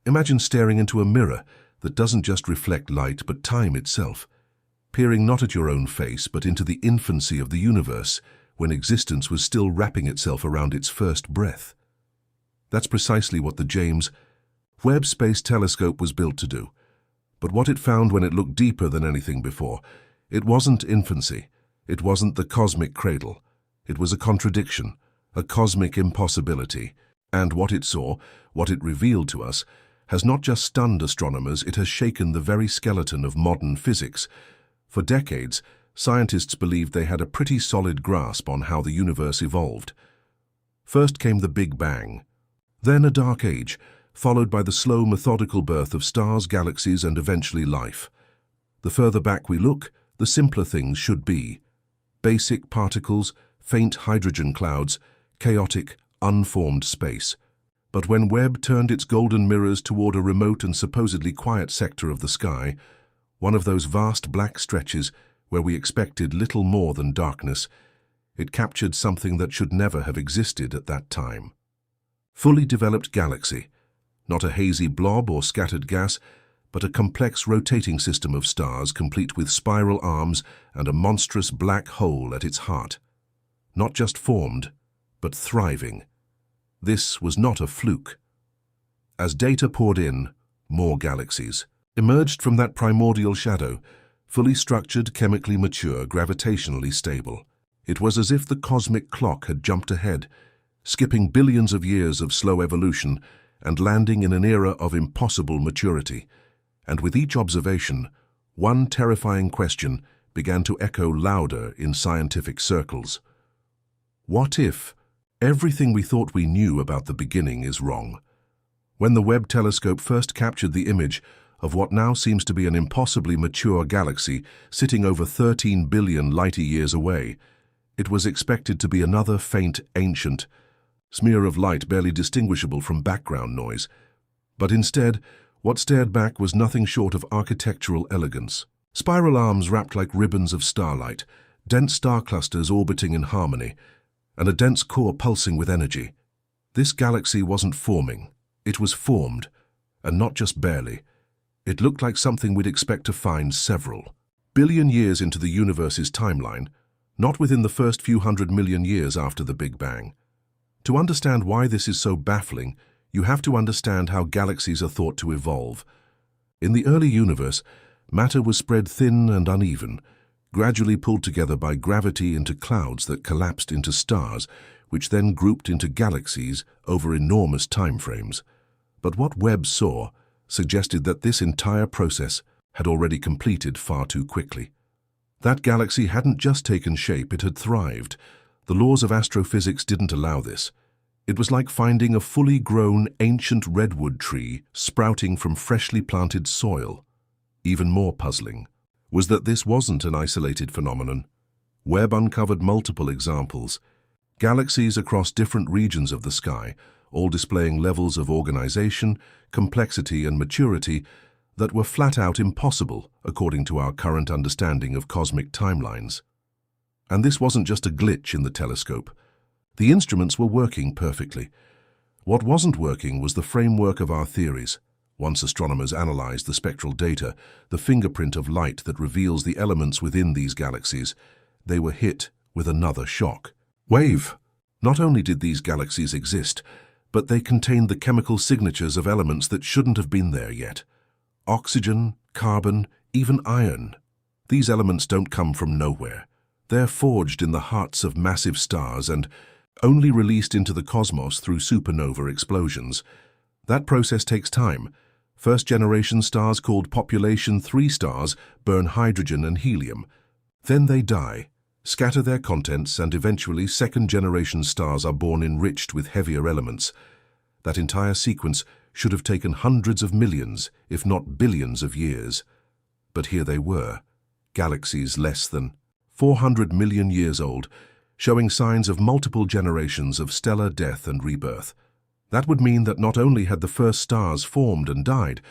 Imagine staring into a mirror that doesn't just reflect light but time itself, peering not at your own face but into the infancy of the universe when existence was still wrapping itself around its first breath. That's precisely what the James Webb Space Telescope was built to do. But what it found when it looked deeper than anything before, it wasn't infancy, it wasn't the cosmic cradle. It was a contradiction, a cosmic impossibility. And what it saw, what it revealed to us, has not just stunned astronomers, it has shaken the very skeleton of modern physics. For decades, scientists believed they had a pretty solid grasp on how the universe evolved. First came the Big Bang, then a dark age, followed by the slow, methodical birth of stars, galaxies, and eventually life. The further back we look, the simpler things should be. Basic particles, faint hydrogen clouds, chaotic, unformed space. But when Webb turned its golden mirrors toward a remote and supposedly quiet sector of the sky, one of those vast black stretches where we expected little more than darkness, it captured something that should never have existed at that time. Fully developed galaxy, not a hazy blob or scattered gas, but a complex rotating system of stars complete with spiral arms and a monstrous black hole at its heart. Not just formed, but thriving. This was not a fluke. As data poured in, more galaxies emerged from that primordial shadow, fully structured, chemically mature, gravitationally stable. It was as if the cosmic clock had jumped ahead, skipping billions of years of slow evolution and landing in an era of impossible maturity. And with each observation, one terrifying question began to echo louder in scientific circles. What if everything we thought we knew about the beginning is wrong? When the Webb telescope first captured the image of what now seems to be an impossibly mature galaxy sitting over 13 billion light-years away, it was expected to be another faint, ancient smear of light barely distinguishable from background noise. But instead, what stared back was nothing short of architectural elegance. Spiral arms wrapped like ribbons of starlight, dense star clusters orbiting in harmony, and a dense core pulsing with energy. This galaxy wasn't forming, it was formed, and not just barely. It looked like something we'd expect to find several billion years into the universe's timeline, not within the first few 100 million years after the Big Bang. To understand why this is so baffling, you have to understand how galaxies are thought to evolve. In the early universe, matter was spread thin and uneven, gradually pulled together by gravity into clouds that collapsed into stars, which then grouped into galaxies over enormous timeframes. But what Webb saw suggested that this entire process had already completed far too quickly. That galaxy hadn't just taken shape, it had thrived. The laws of astrophysics didn't allow this. It was like finding a fully grown ancient redwood tree sprouting from freshly planted soil. Even more puzzling was that this wasn't an isolated phenomenon. Webb uncovered multiple examples, galaxies across different regions of the sky, all displaying levels of organization, complexity, and maturity that were flat out impossible according to our current understanding of cosmic timelines. And this wasn't just a glitch in the telescope. The instruments were working perfectly. What wasn't working was the framework of our theories. Once astronomers analyzed the spectral data, the fingerprint of light that reveals the elements within these galaxies, they were hit with another shock. Wave! Not only did these galaxies exist, but they contained the chemical signatures of elements that shouldn't have been there yet. Oxygen, carbon, even iron. These elements don't come from nowhere. They're forged in the hearts of massive stars and only released into the cosmos through supernova explosions. That process takes time. First-generation stars called population 3 stars burn hydrogen and helium. Then they die, scatter their contents, and eventually second-generation stars are born enriched with heavier elements. That entire sequence should have taken hundreds of millions, if not billions of years. But here they were, galaxies less than 400 million years old, showing signs of multiple generations of stellar death and rebirth. That would mean that not only had the first stars formed and died,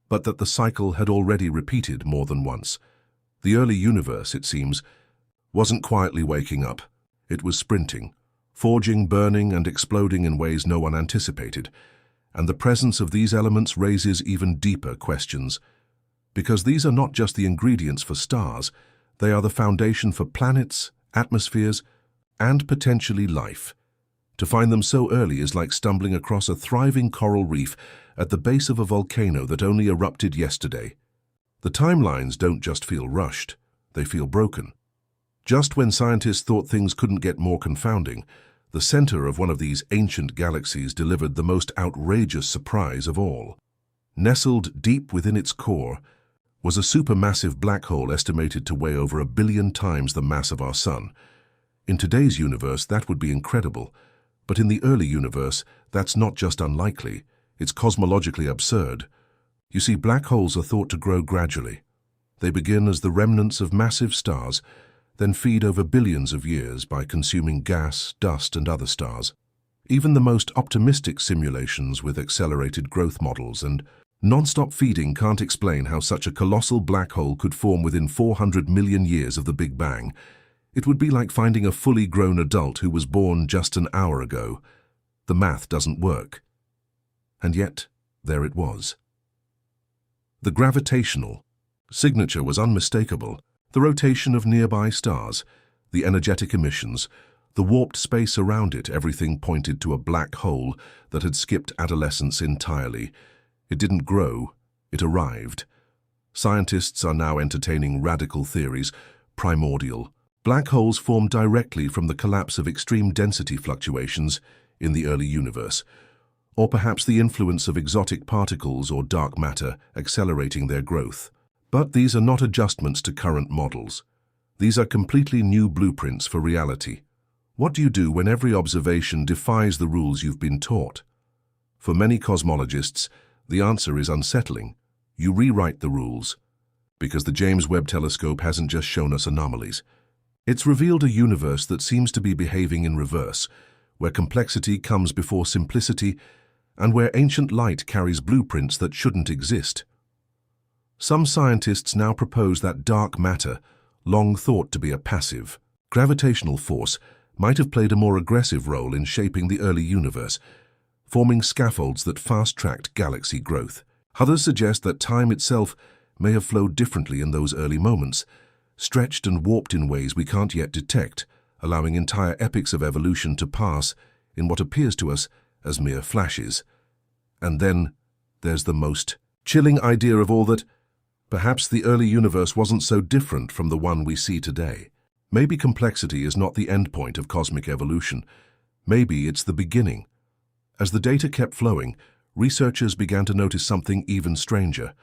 but that the cycle had already repeated more than once. The early universe, it seems, wasn't quietly waking up. It was sprinting, forging, burning, and exploding in ways no one anticipated. And the presence of these elements raises even deeper questions. Because these are not just the ingredients for stars, they are the foundation for planets, atmospheres, and potentially life. To find them so early is like stumbling across a thriving coral reef at the base of a volcano that only erupted yesterday. The timelines don't just feel rushed, they feel broken. Just when scientists thought things couldn't get more confounding, the center of one of these ancient galaxies delivered the most outrageous surprise of all. Nestled deep within its core was a supermassive black hole estimated to weigh over 1 billion times the mass of our Sun. In today's universe, that would be incredible, but in the early universe, that's not just unlikely, it's cosmologically absurd. You see, black holes are thought to grow gradually. They begin as the remnants of massive stars, then feed over billions of years by consuming gas, dust, and other stars. Even the most optimistic simulations with accelerated growth models and non-stop feeding can't explain how such a colossal black hole could form within 400 million years of the Big Bang. It would be like finding a fully grown adult who was born just an hour ago. The math doesn't work. And yet, there it was. The gravitational signature was unmistakable. The rotation of nearby stars, the energetic emissions, the warped space around it, everything pointed to a black hole that had skipped adolescence entirely. It didn't grow, it arrived. Scientists are now entertaining radical theories. Primordial. Black holes formed directly from the collapse of extreme density fluctuations in the early universe, or perhaps the influence of exotic particles or dark matter accelerating their growth. But these are not adjustments to current models. These are completely new blueprints for reality. What do you do when every observation defies the rules you've been taught? For many cosmologists, the answer is unsettling. You rewrite the rules. Because the James Webb telescope hasn't just shown us anomalies. It's revealed a universe that seems to be behaving in reverse, where complexity comes before simplicity, and where ancient light carries blueprints that shouldn't exist. Some scientists now propose that dark matter, long thought to be a passive, gravitational force, might have played a more aggressive role in shaping the early universe, forming scaffolds that fast-tracked galaxy growth. Others suggest that time itself may have flowed differently in those early moments, stretched and warped in ways we can't yet detect, allowing entire epochs of evolution to pass in what appears to us as mere flashes. And then there's the most chilling idea of all, that perhaps the early universe wasn't so different from the one we see today. Maybe complexity is not the endpoint of cosmic evolution. Maybe it's the beginning. As the data kept flowing, researchers began to notice something even stranger,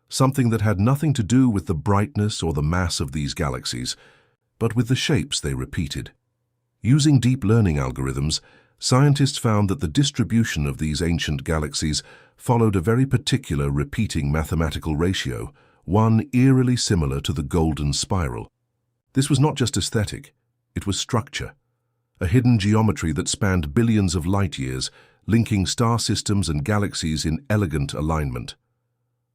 something that had nothing to do with the brightness or the mass of these galaxies, but with the shapes they repeated. Using deep learning algorithms, scientists found that the distribution of these ancient galaxies followed a very particular repeating mathematical ratio, one eerily similar to the golden spiral. This was not just aesthetic, it was structure, a hidden geometry that spanned billions of light years, linking star systems and galaxies in elegant alignment.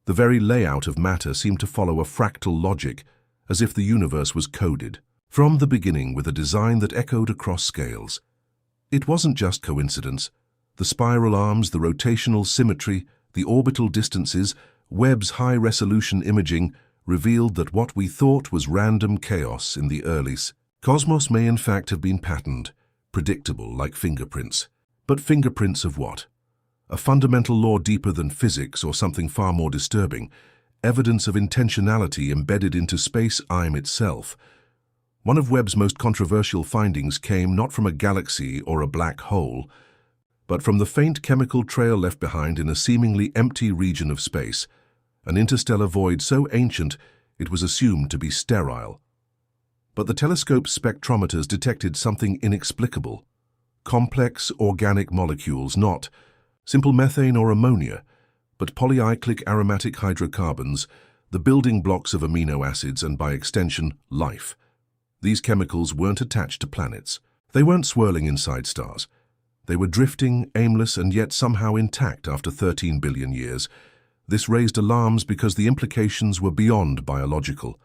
The very layout of matter seemed to follow a fractal logic, as if the universe was coded, from the beginning with a design that echoed across scales. It wasn't just coincidence. The spiral arms, the rotational symmetry, the orbital distances, Webb's high-resolution imaging revealed that what we thought was random chaos in the early cosmos may in fact have been patterned, predictable like fingerprints. But fingerprints of what? A fundamental law deeper than physics, or something far more disturbing, evidence of intentionality embedded into space-time itself. One of Webb's most controversial findings came not from a galaxy or a black hole, but from the faint chemical trail left behind in a seemingly empty region of space, an interstellar void so ancient it was assumed to be sterile. But the telescope's spectrometers detected something inexplicable. Complex organic molecules, not simple methane or ammonia, but polycyclic aromatic hydrocarbons, the building blocks of amino acids and, by extension, life. These chemicals weren't attached to planets. They weren't swirling inside stars. They were drifting, aimless, and yet somehow intact after 13 billion years. This raised alarms because the implications were beyond biological.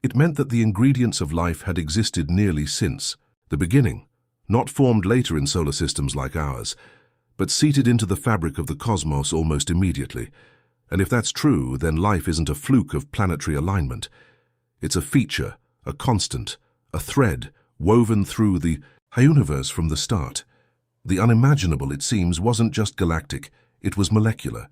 It meant that the ingredients of life had existed nearly since the beginning, not formed later in solar systems like ours, but seated into the fabric of the cosmos almost immediately. And if that's true, then life isn't a fluke of planetary alignment. It's a feature, a constant, a thread woven through the universe from the start. The unimaginable, it seems, wasn't just galactic, it was molecular.